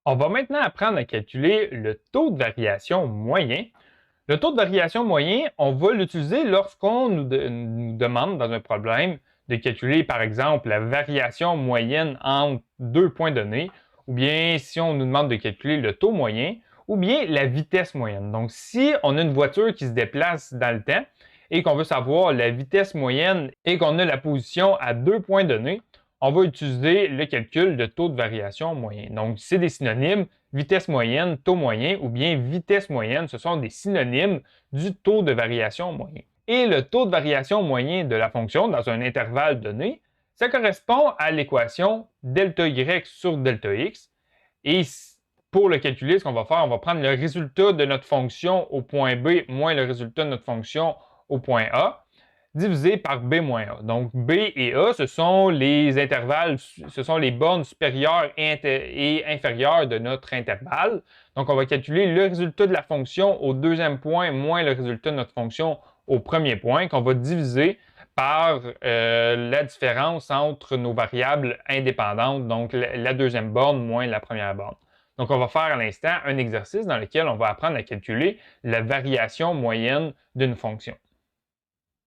On va maintenant apprendre à calculer le taux de variation moyen. Le taux de variation moyen, on va l'utiliser lorsqu'on nous demande dans un problème de calculer, par exemple, la variation moyenne entre deux points donnés, ou bien si on nous demande de calculer le taux moyen, ou bien la vitesse moyenne. Donc, si on a une voiture qui se déplace dans le temps et qu'on veut savoir la vitesse moyenne et qu'on a la position à deux points donnés, on va utiliser le calcul de taux de variation moyen. Donc, c'est des synonymes, vitesse moyenne, taux moyen, ou bien vitesse moyenne, ce sont des synonymes du taux de variation moyen. Et le taux de variation moyen de la fonction dans un intervalle donné, ça correspond à l'équation delta y sur delta x. Et pour le calculer, ce qu'on va faire, on va prendre le résultat de notre fonction au point B moins le résultat de notre fonction au point A divisé par B moins A. Donc, B et A, ce sont les intervalles, ce sont les bornes supérieures et inférieures de notre intervalle. Donc, on va calculer le résultat de la fonction au deuxième point moins le résultat de notre fonction au premier point, qu'on va diviser par la différence entre nos variables indépendantes, donc la deuxième borne moins la première borne. Donc, on va faire à l'instant un exercice dans lequel on va apprendre à calculer la variation moyenne d'une fonction.